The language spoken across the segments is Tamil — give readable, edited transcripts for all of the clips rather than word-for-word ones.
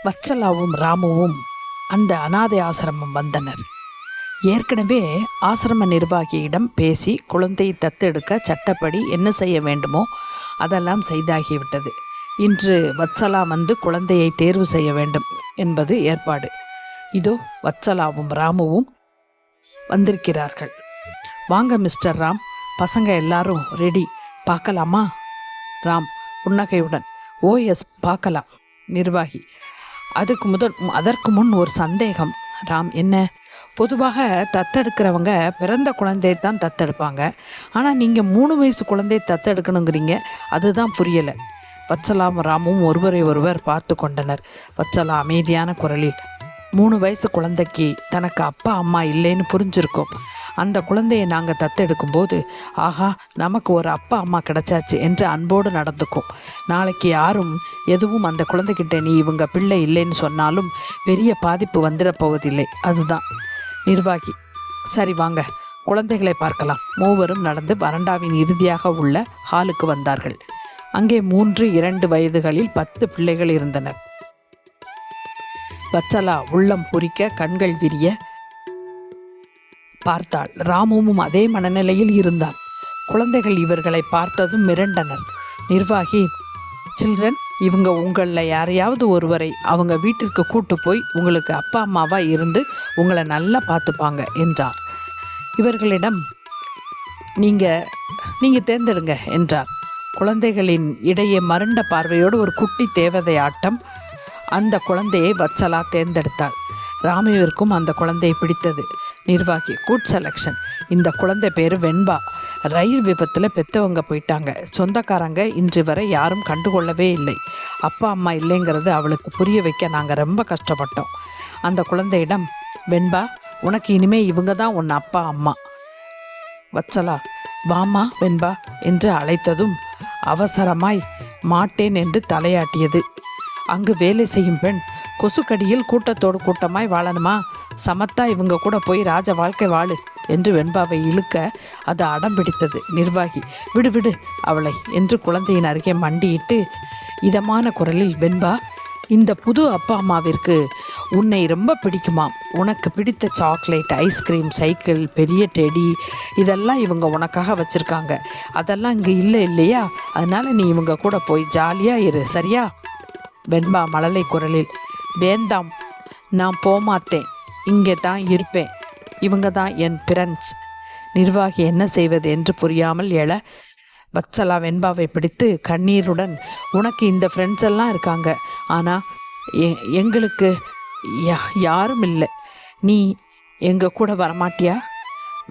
வத்சலாவும் ராமுவும் அந்த அனாதை ஆசிரமம் வந்தனர். ஏற்கனவே ஆசிரம நிர்வாகியிடம் பேசி குழந்தையை தத்தெடுக்க சட்டப்படி என்ன செய்ய வேண்டுமோ அதெல்லாம் செய்தாகிவிட்டது. இன்று வத்சலா வந்து குழந்தையை தேர்வு செய்ய வேண்டும் என்பது ஏற்பாடு. இதோ வத்சலாவும் ராமுவும் வந்திருக்கிறார்கள். வாங்க மிஸ்டர் ராம், பசங்க எல்லாரும் ரெடி, பார்க்கலாமா? ராம் புன்னகையுடன், ஓ எஸ் பார்க்கலாம். நிர்வாகி, அதற்கு முன் ஒரு சந்தேகம். ராம், என்ன? பொதுவாக தத்தெடுக்கிறவங்க பிறந்த குழந்தையை தான் தத்தெடுப்பாங்க. ஆனால் நீங்கள் 3 வயசு குழந்தையை தத்தெடுக்கணுங்கிறீங்க, அதுதான் புரியலை. வத்சலாவும் ராமும் ஒருவரை ஒருவர் பார்த்து கொண்டனர். வத்சலா அமைதியான குரலில், 3 வயசு குழந்தைக்கு தனக்கு அப்பா அம்மா இல்லைன்னு புரிஞ்சிருக்கும். அந்த குழந்தையை நாங்கள் தத்தெடுக்கும்போது, ஆஹா நமக்கு ஒரு அப்பா அம்மா கிடைச்சாச்சு என்று அன்போடு நடந்துக்கும். நாளைக்கு யாரும் எதுவும் அந்த குழந்தைகிட்ட நீ இவங்க பிள்ளை இல்லைன்னு சொன்னாலும் பெரிய பாதிப்பு வந்துடப் போவதில்லை. அதுதான். நிர்வாகி, சரி வாங்க குழந்தைகளை பார்க்கலாம். மூவரும் நடந்து வறண்டாவின் இறுதியாக உள்ள ஹாலுக்கு வந்தார்கள். அங்கே 3, 2 வயதுகளில் 10 பிள்ளைகள் இருந்தனர். வத்சலா உள்ளம் பூரிக்க கண்கள் விரிய பார்த்தாள். ராமுவும் அதே மனநிலையில் இருந்தான். குழந்தைகள் இவர்களை பார்த்ததும் மிரண்டனர். நிர்வாகி, சில்ட்ரன், இவங்க உங்களில் யாரையாவது ஒருவரை அவங்க வீட்டிற்கு கூட்டு போய் உங்களுக்கு அப்பா அம்மாவாக இருந்து உங்களை நல்லா பார்த்துப்பாங்க என்றார். இவர்களிடம் நீங்கள் தேர்ந்தெடுங்க என்றார். குழந்தைகளின் இடையே மருண்ட பார்வையோடு ஒரு குட்டி தேவதை ஆட்டம். அந்த குழந்தையை வத்சலா தேர்ந்தெடுத்தாள். ராமுவிற்கும் அந்த குழந்தையை பிடித்தது. நிர்வாகி, குட் செலெக்ஷன். இந்த குழந்தை பேர் வெண்பா. ரயில் விபத்தில் பெற்றவங்க போயிட்டாங்க. சொந்தக்காரங்க இன்று வரை யாரும் கண்டுகொள்ளவே இல்லை. அப்பா அம்மா இல்லைங்கிறது அவளுக்கு புரிய வைக்க நாங்கள் ரொம்ப கஷ்டப்பட்டோம். அந்த குழந்தையிடம், வெண்பா, உனக்கு இனிமே இவங்க தான் உன் அப்பா அம்மா. வத்சலா, வாமா வெண்பா என்று அழைத்ததும் அவசரமாய் மாட்டேன் என்று தலையாட்டியது. அங்கு வேலை செய்யும் பெண், கொசுக்கடியில் கூட்டத்தோடு கூட்டமாய் வாழணுமா? சமத்தா இவங்க கூட போய் ராஜ வாழ்க்கை வாழு என்று வெண்பாவை இழுக்க அது அடம் பிடித்தது. நிர்வாகி, விடு விடு அவளை என்று குழந்தையின் அருகே மண்டியிட்டு இதமான குரலில், வெண்பா, இந்த புது அப்பா அம்மாவிற்கு உன்னை ரொம்ப பிடிக்குமாம். உனக்கு பிடித்த சாக்லேட், ஐஸ்கிரீம், சைக்கிள், பெரிய டெடி இதெல்லாம் இவங்க உனக்காக வச்சுருக்காங்க. அதெல்லாம் இங்கே இல்லை இல்லையா? அதனால் நீ இவங்க கூட போய் ஜாலியாக இரு, சரியா? வெண்பா மழலை குரலில், வேண்டாம், நான் போமாட்டேன், இங்கே தான் இருப்பேன். இவங்க தான் என் ஃப்ரெண்ட்ஸ். நிர்வாகி என்ன செய்வது என்று புரியாமல் எழ, வத்சலா வெண்பாவை பிடித்து கண்ணீருடன், உனக்கு இந்த ஃப்ரெண்ட்ஸ் எல்லாம் இருக்காங்க, ஆனால் எங்களுக்கு யாரும் இல்லை. நீ எங்கள் கூட வரமாட்டியா?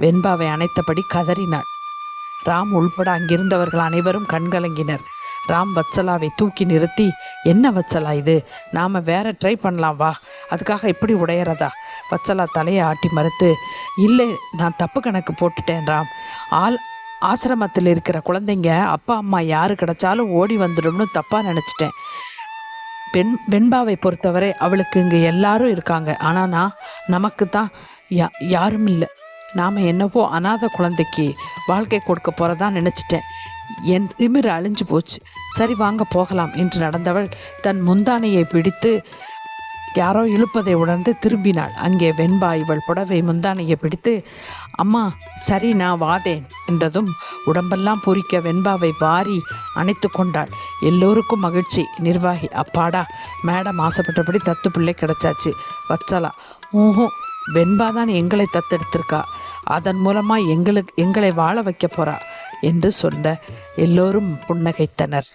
வெண்பாவை அணைத்தபடி கதறினாள். ராம் உள்பட அங்கிருந்தவர்கள் அனைவரும் கண்கலங்கினர். ராம் வத்சலாவை தூக்கி நிறுத்தி, என்ன வத்சலா இது? நாம் வேற ட்ரை பண்ணலாம் வா, அதுக்காக இப்படி உடையறதா? வத்சலா தலையை ஆட்டி மறுத்து, இல்லை, நான் தப்பு கணக்கு போட்டுட்டேன் ராம். ஆசிரமத்தில் இருக்கிற குழந்தைங்க அப்பா அம்மா யாரு கிடைச்சாலும் ஓடி வந்துடும்னு தப்பாக நினச்சிட்டேன். வெண்பாவை பொறுத்தவரை அவளுக்கு இங்கே எல்லாரும் இருக்காங்க, ஆனால் நமக்கு தான் யாரும் இல்லை. நாம் என்னவோ அநாத குழந்தைக்கு வாழ்க்கை கொடுக்க போகிறதா நினச்சிட்டேன். என் திமிர் அழிஞ்சு போச்சு. சரி வாங்க போகலாம் என்று நடந்தவள் தன் முந்தானையை பிடித்து யாரோ இழுப்பதை உணர்ந்து திரும்பினாள். அங்கே வெண்பா இவள் புடவை முந்தானையை பிடித்து, அம்மா சரி நான் வாதேன் என்றதும் உடம்பெல்லாம் பூரிக்க வெண்பாவை வாரி அணைத்து கொண்டாள். எல்லோருக்கும் மகிழ்ச்சி. நிர்வாகி, அப்பாடா, மேடம் ஆசைப்பட்டபடி தத்து பிள்ளை கிடைச்சாச்சு. வத்சலா, ஊஹும், வெண்பா தான் எங்களை தத்தெடுத்திருக்கா, அதன் மூலமாக எங்களை வாழ வைக்க போறா என்று சொல்ல எல்லோரும் புன்னகைத்தனர்.